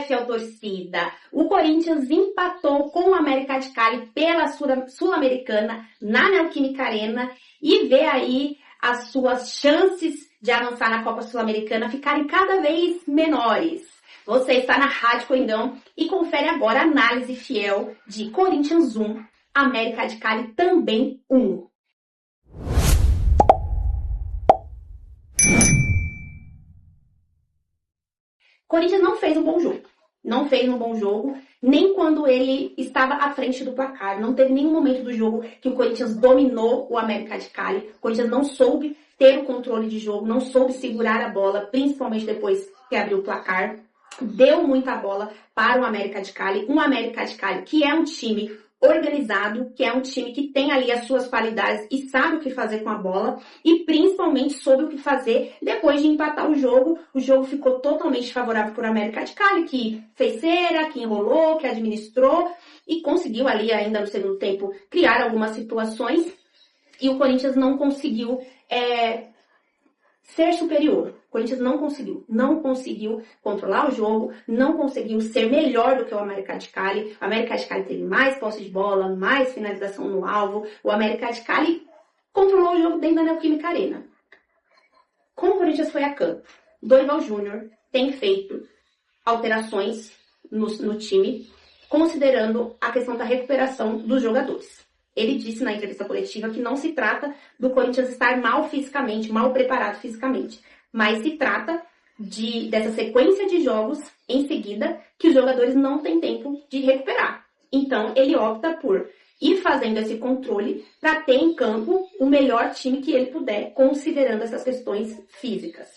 Fiel torcida, o Corinthians empatou com o América de Cali pela Sul-Americana na Neoquímica Arena e vê aí as suas chances de avançar na Copa Sul-Americana ficarem cada vez menores. Você está na Rádio Coringão e confere agora a análise fiel de Corinthians 1, América de Cali também 1. Corinthians não fez um bom jogo. Não fez um bom jogo, nem quando ele estava à frente do placar. Não teve nenhum momento do jogo que o Corinthians dominou o América de Cali. O Corinthians não soube ter o controle de jogo, não soube segurar a bola, principalmente depois que abriu o placar. Deu muita bola para o América de Cali. Um América de Cali que é um time organizado, que é um time que tem ali as suas qualidades e sabe o que fazer com a bola e principalmente soube o que fazer depois de empatar o jogo. O jogo ficou totalmente favorável para o América de Cali, que fez cera, que enrolou, que administrou e conseguiu ali ainda no segundo tempo criar algumas situações e o Corinthians não conseguiu ser superior. O Corinthians não conseguiu controlar o jogo, não conseguiu ser melhor do que o América de Cali. O América de Cali teve mais posse de bola, mais finalização no alvo. O América de Cali controlou o jogo dentro da Neoquímica Arena. Como o Corinthians foi a campo, Dorival Júnior tem feito alterações no time, considerando a questão da recuperação dos jogadores. Ele disse na entrevista coletiva que não se trata do Corinthians estar mal fisicamente, mal preparado fisicamente, mas se trata dessa sequência de jogos em seguida que os jogadores não têm tempo de recuperar. Então, ele opta por ir fazendo esse controle para ter em campo o melhor time que ele puder, considerando essas questões físicas.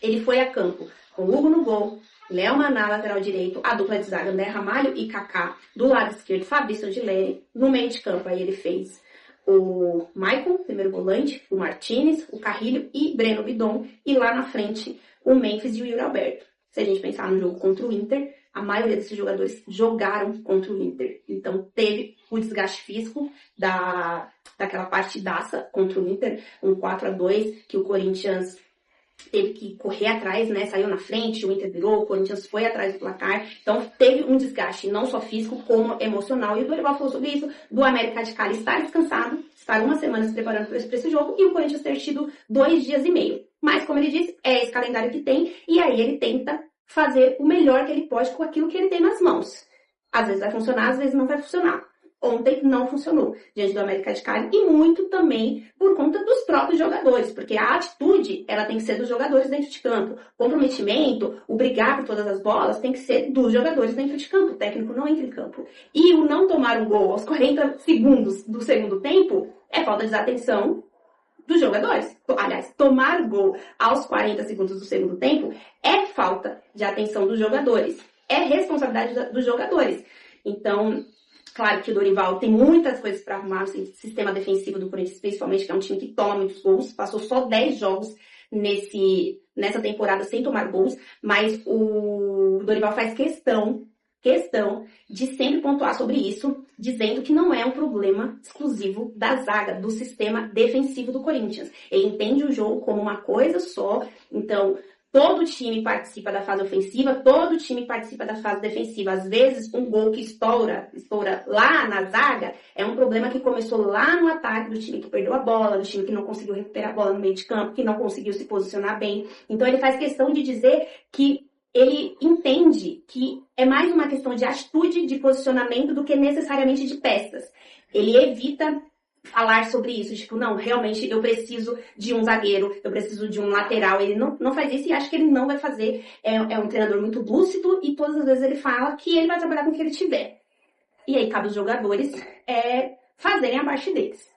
Ele foi a campo com Hugo no gol, Léo Maná, lateral direito, a dupla de zaga André Ramalho e Kaká, do lado esquerdo Fabrício Angileri, no meio de campo aí ele fez o Maicon, primeiro volante, o Martínez, o Carrilho e Breno Bidon, e lá na frente o Memphis e o Yuri Alberto. Se a gente pensar no jogo contra o Inter, a maioria desses jogadores jogaram contra o Inter, então teve o desgaste físico daquela partidaça contra o Inter, um 4-2 que o Corinthians teve que correr atrás, né? Saiu na frente, o Inter virou, o Corinthians foi atrás do placar. Então, teve um desgaste não só físico, como emocional. E o Dorival falou sobre isso, do América de Cali estar descansado, estar uma semana se preparando para esse jogo, e o Corinthians ter tido 2 dias e meio. Mas, como ele disse, é esse calendário que tem, e aí ele tenta fazer o melhor que ele pode com aquilo que ele tem nas mãos. Às vezes vai funcionar, às vezes não vai funcionar. Ontem não funcionou diante do América de Cali e muito também por conta dos próprios jogadores, porque a atitude ela tem que ser dos jogadores dentro de campo. O comprometimento, o brigar por todas as bolas tem que ser dos jogadores dentro de campo. O técnico não entra em campo. E o não tomar um gol aos 40 segundos do segundo tempo é falta de desatenção dos jogadores. Aliás, tomar gol aos 40 segundos do segundo tempo é falta de atenção dos jogadores. É responsabilidade dos jogadores. Então, claro que o Dorival tem muitas coisas para arrumar no sistema defensivo do Corinthians, principalmente, que é um time que toma muitos gols. Passou só 10 jogos nessa temporada sem tomar gols, mas o Dorival faz questão de sempre pontuar sobre isso, dizendo que não é um problema exclusivo da zaga, do sistema defensivo do Corinthians. Ele entende o jogo como uma coisa só, então todo time participa da fase ofensiva, todo time participa da fase defensiva. Às vezes, um gol que estoura lá na zaga, é um problema que começou lá no ataque do time que perdeu a bola, do time que não conseguiu recuperar a bola no meio de campo, que não conseguiu se posicionar bem. Então, ele faz questão de dizer que ele entende que é mais uma questão de atitude, de posicionamento, do que necessariamente de peças. Ele evita falar sobre isso, tipo, não, realmente eu preciso de um zagueiro, eu preciso de um lateral. Ele não faz isso e acho que ele não vai fazer. É um treinador muito lúcido e todas as vezes ele fala que ele vai trabalhar com o que ele tiver. E aí cabe os jogadores fazerem a parte deles.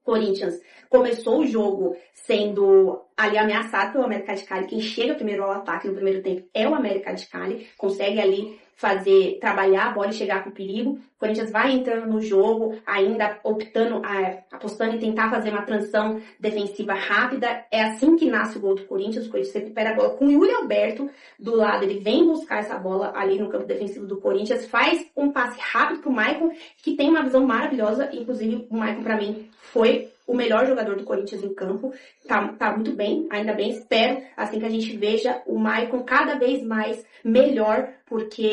Corinthians começou o jogo sendo ali ameaçado pelo América de Cali. Quem chega primeiro ao ataque no primeiro tempo é o América de Cali, consegue ali trabalhar a bola e chegar com perigo. O Corinthians vai entrando no jogo, ainda apostando em tentar fazer uma transição defensiva rápida. É assim que nasce o gol do Corinthians. O Corinthians recupera a bola com o Yuri Alberto do lado. Ele vem buscar essa bola ali no campo defensivo do Corinthians, faz um passe rápido pro Maicon, que tem uma visão maravilhosa. Inclusive, o Maicon, para mim, foi o melhor jogador do Corinthians em campo, tá muito bem, ainda bem, espero, assim que a gente veja o Maicon cada vez mais melhor, porque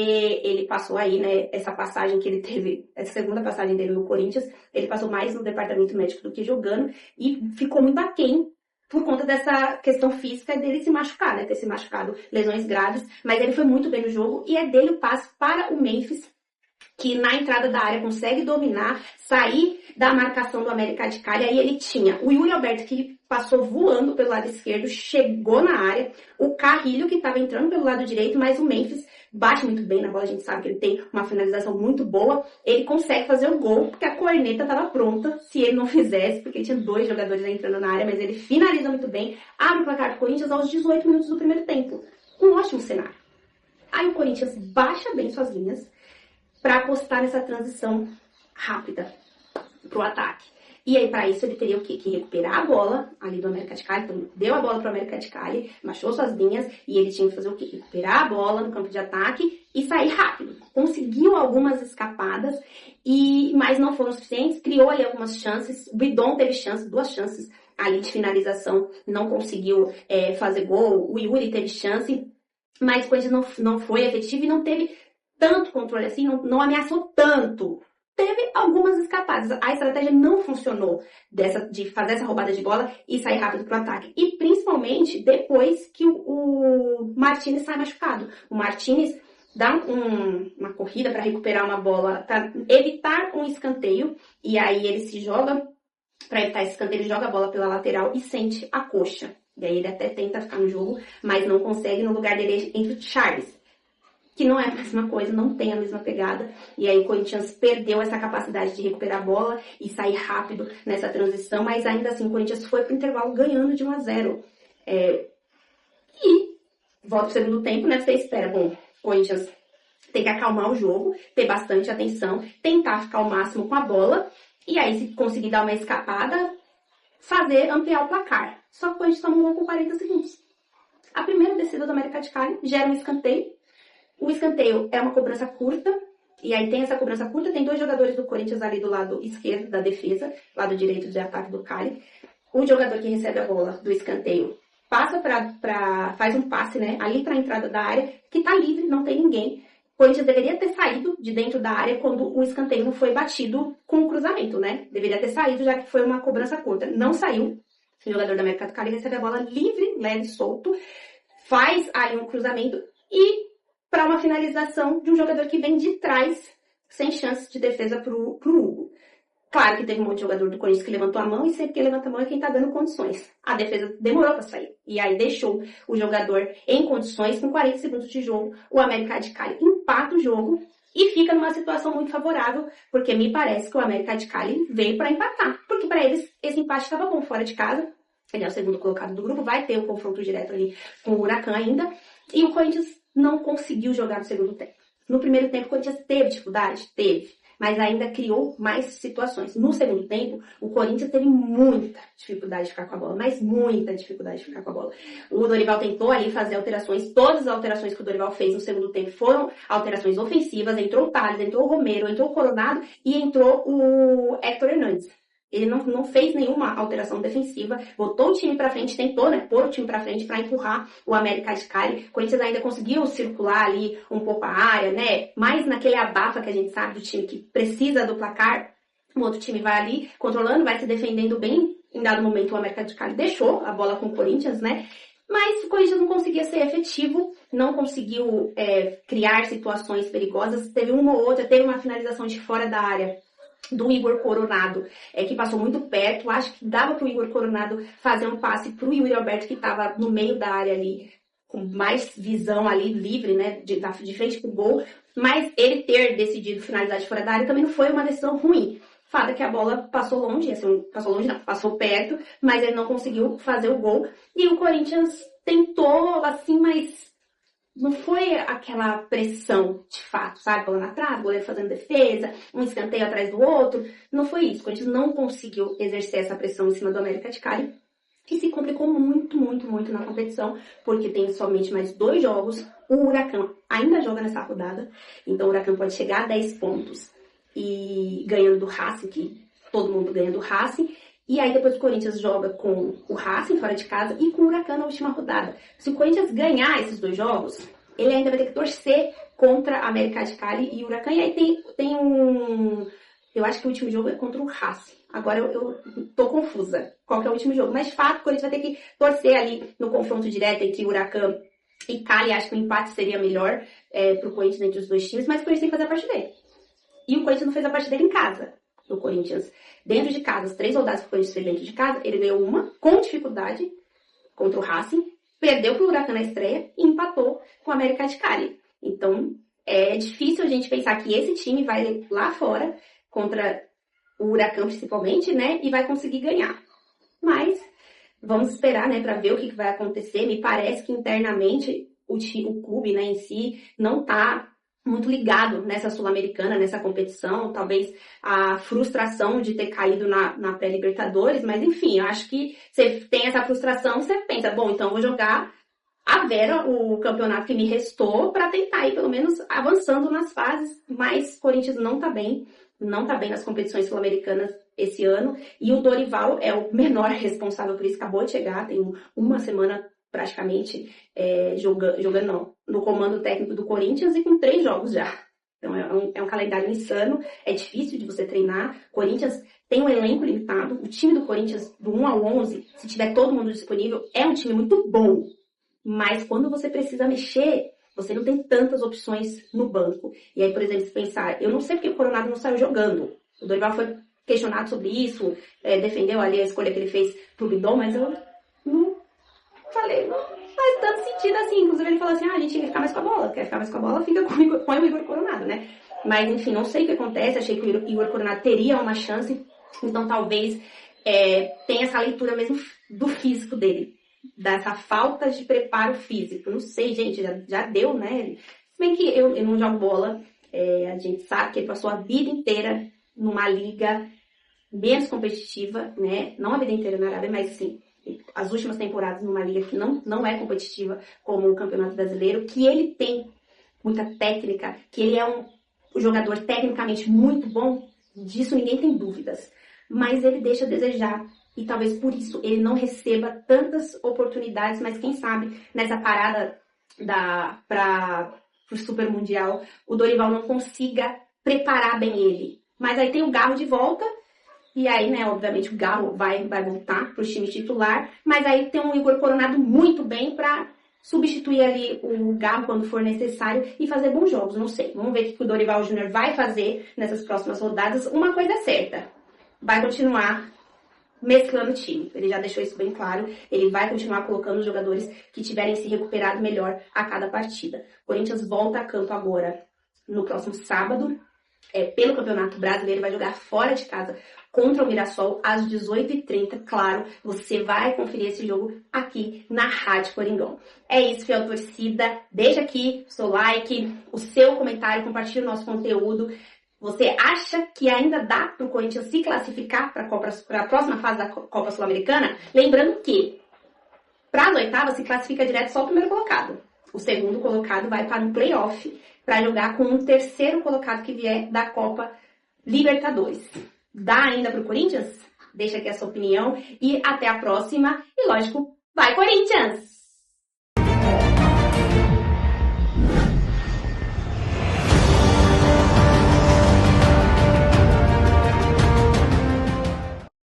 ele passou aí, né, essa passagem que ele teve, essa segunda passagem dele no Corinthians, ele passou mais no departamento médico do que jogando, e ficou muito aquém por conta dessa questão física dele se machucar, né, ter se machucado, lesões graves, mas ele foi muito bem no jogo, e é dele o passe para o Memphis, que na entrada da área consegue dominar, sair da marcação do América de Cali. Aí ele tinha o Yuri Alberto, que passou voando pelo lado esquerdo, chegou na área, o Carrilho, que estava entrando pelo lado direito, mas o Memphis bate muito bem na bola, a gente sabe que ele tem uma finalização muito boa, ele consegue fazer o gol, porque a corneta estava pronta, se ele não fizesse, porque ele tinha 2 jogadores entrando na área, mas ele finaliza muito bem, abre o placar do Corinthians aos 18 minutos do primeiro tempo. Um ótimo cenário. Aí o Corinthians baixa bem suas linhas, para apostar nessa transição rápida para o ataque. E aí, para isso, ele teria o quê? Que recuperar a bola ali do América de Cali. Então, deu a bola para o América de Cali, baixou suas linhas, e ele tinha que fazer o quê? Recuperar a bola no campo de ataque e sair rápido. Conseguiu algumas escapadas, mas não foram suficientes. Criou ali algumas chances. O Bidon teve chance, 2 chances ali de finalização. Não conseguiu fazer gol. O Yuri teve chance, mas o Corinthians não foi efetivo e não teve tanto controle assim, não ameaçou tanto. Teve algumas escapadas. A estratégia não funcionou de fazer essa roubada de bola e sair rápido pro ataque. E principalmente depois que o Martínez sai machucado. O Martínez dá uma corrida para recuperar uma bola, para evitar um escanteio. E aí ele se joga, para evitar esse escanteio, ele joga a bola pela lateral e sente a coxa. E aí ele até tenta ficar no jogo, mas não consegue. No lugar dele entra o Charles, que não é a mesma coisa, não tem a mesma pegada. E aí o Corinthians perdeu essa capacidade de recuperar a bola e sair rápido nessa transição, mas ainda assim o Corinthians foi pro intervalo ganhando de 1-0. E volta pro segundo tempo, né? Você espera, bom, o Corinthians tem que acalmar o jogo, ter bastante atenção, tentar ficar ao máximo com a bola, e aí se conseguir dar uma escapada, ampliar o placar. Só que o Corinthians toma um gol com 40 segundos. A primeira descida do América de Cali gera um escanteio. O escanteio é uma cobrança curta, e aí tem essa cobrança curta, tem 2 jogadores do Corinthians ali do lado esquerdo da defesa, lado direito de ataque do Cali. O jogador que recebe a bola do escanteio passa faz um passe, né, ali para a entrada da área, que tá livre, não tem ninguém. O Corinthians deveria ter saído de dentro da área quando o escanteio não foi batido com o cruzamento, né? Deveria ter saído, já que foi uma cobrança curta. Não saiu. O jogador da América do Cali recebe a bola livre, leve, solto, faz ali um cruzamento e para uma finalização de um jogador que vem de trás, sem chance de defesa pro Hugo. Claro que teve um monte de jogador do Corinthians que levantou a mão, e sempre quem levanta a mão é quem tá dando condições. A defesa demorou para sair. E aí deixou o jogador em condições, com 40 segundos de jogo, o América de Cali empata o jogo e fica numa situação muito favorável, porque me parece que o América de Cali veio para empatar. Porque para eles, esse empate estava bom fora de casa. Ele é o segundo colocado do grupo, vai ter um confronto direto ali com o Huracan ainda. E o Corinthians não conseguiu jogar no segundo tempo. No primeiro tempo, o Corinthians teve dificuldade? Teve. Mas ainda criou mais situações. No segundo tempo, o Corinthians teve muita dificuldade de ficar com a bola. Mas muita dificuldade de ficar com a bola. O Dorival tentou ali fazer alterações. Todas as alterações que o Dorival fez no segundo tempo foram alterações ofensivas. Entrou o Thales, entrou o Romero, entrou o Coronado e entrou o Héctor Hernandes. Ele não fez nenhuma alteração defensiva, botou o time pra frente, tentou, né, pôr o time pra frente pra empurrar o América de Cali. O Corinthians ainda conseguiu circular ali um pouco a área, né, mais naquele abafa que a gente sabe do time que precisa do placar. O outro time vai ali controlando, vai se defendendo bem. Em dado momento o América de Cali deixou a bola com o Corinthians, né, mas o Corinthians não conseguia ser efetivo, não conseguiu criar situações perigosas. Teve uma ou outra, teve uma finalização de fora da área do Igor Coronado, que passou muito perto. Acho que dava pro Igor Coronado fazer um passe pro Yuri Alberto, que estava no meio da área ali, com mais visão ali, livre, né, de frente pro gol. Mas ele ter decidido finalizar de fora da área também não foi uma decisão ruim. Fato é que a bola passou longe, assim, passou longe não, passou perto, mas ele não conseguiu fazer o gol. E o Corinthians tentou, assim, mas não foi aquela pressão de fato, sabe? Bola na trave, goleiro fazendo defesa, um escanteio atrás do outro. Não foi isso. O Corinthians não conseguiu exercer essa pressão em cima do América de Cali, que se complicou muito, muito, muito na competição, porque tem somente mais 2 jogos. O Huracan ainda joga nessa rodada, então o Huracan pode chegar a 10 pontos e ganhando do Racing, que todo mundo ganha do Racing. E aí depois o Corinthians joga com o Racing fora de casa e com o Huracan na última rodada. Se o Corinthians ganhar esses 2 jogos, ele ainda vai ter que torcer contra a América de Cali e o Huracan. E aí tem um... Eu acho que o último jogo é contra o Racing. Agora eu tô confusa qual que é o último jogo. Mas de fato, o Corinthians vai ter que torcer ali no confronto direto entre o Huracan e Cali. Acho que o empate seria melhor pro Corinthians entre os 2 times. Mas o Corinthians tem que fazer a parte dele. E o Corinthians não fez a parte dele em casa. O Corinthians, dentro de casa, as 3 rodadas que o Corinthians fez dentro de casa, ele ganhou uma com dificuldade contra o Racing, perdeu pro Huracan na estreia e empatou com o América de Cali. Então, é difícil a gente pensar que esse time vai lá fora contra o Huracan principalmente, né, e vai conseguir ganhar. Mas vamos esperar, né, para ver o que vai acontecer. Me parece que internamente o clube, né, em si não tá muito ligado nessa Sul-Americana, nessa competição, talvez a frustração de ter caído na pré-Libertadores, mas enfim, eu acho que você tem essa frustração, você pensa, bom, então eu vou jogar a vera o campeonato que me restou para tentar ir pelo menos avançando nas fases, mas o Corinthians não tá bem nas competições sul-americanas esse ano, e o Dorival é o menor responsável por isso, acabou de chegar, tem uma semana praticamente jogando no comando técnico do Corinthians e com 3 jogos já. Então é um calendário insano, é difícil de você treinar. O Corinthians tem um elenco limitado, o time do Corinthians, do 1 ao 11, se tiver todo mundo disponível, é um time muito bom. Mas quando você precisa mexer, você não tem tantas opções no banco. E aí, por exemplo, se pensar, eu não sei porque o Coronado não saiu jogando. O Dorival foi questionado sobre isso, defendeu ali a escolha que ele fez pro Bidon, mas eu não falei, não faz tanto sentido assim. Inclusive ele falou assim, a gente quer ficar mais com a bola, fica põe o Igor Coronado, né? Mas enfim, não sei o que acontece, achei que o Igor Coronado teria uma chance, então talvez tenha essa leitura mesmo do físico dele, dessa falta de preparo físico. Não sei, gente, já deu, né? Se bem que eu não jogo bola, a gente sabe que ele passou a vida inteira numa liga menos competitiva, né? Não a vida inteira na Arábia, mas sim, as últimas temporadas numa liga que não é competitiva como o Campeonato Brasileiro, que ele tem muita técnica, que ele é um jogador tecnicamente muito bom, disso ninguém tem dúvidas. Mas ele deixa a desejar. E talvez por isso ele não receba tantas oportunidades, mas quem sabe nessa parada para o Super Mundial, o Dorival não consiga preparar bem ele. Mas aí tem o Garro de volta, e aí, né, obviamente o Garro vai voltar para o time titular, mas aí tem um Igor Coronado muito bem para substituir ali o Garro quando for necessário e fazer bons jogos, não sei. Vamos ver o que o Dorival Júnior vai fazer nessas próximas rodadas. Uma coisa é certa, vai continuar mesclando o time. Ele já deixou isso bem claro. Ele vai continuar colocando os jogadores que tiverem se recuperado melhor a cada partida. O Corinthians volta a campo agora no próximo sábado. Pelo Campeonato Brasileiro, vai jogar fora de casa contra o Mirassol às 18h30. Claro, você vai conferir esse jogo aqui na Rádio Coringão. É isso, fiel torcida. Deixa aqui o seu like, o seu comentário, compartilhe o nosso conteúdo. Você acha que ainda dá para o Corinthians se classificar para a próxima fase da Copa Sul-Americana? Lembrando que para as oitavas se classifica direto só o primeiro colocado. O segundo colocado vai para um playoff para jogar com um terceiro colocado que vier da Copa Libertadores. Dá ainda para o Corinthians? Deixa aqui a sua opinião e até a próxima. E lógico, vai Corinthians!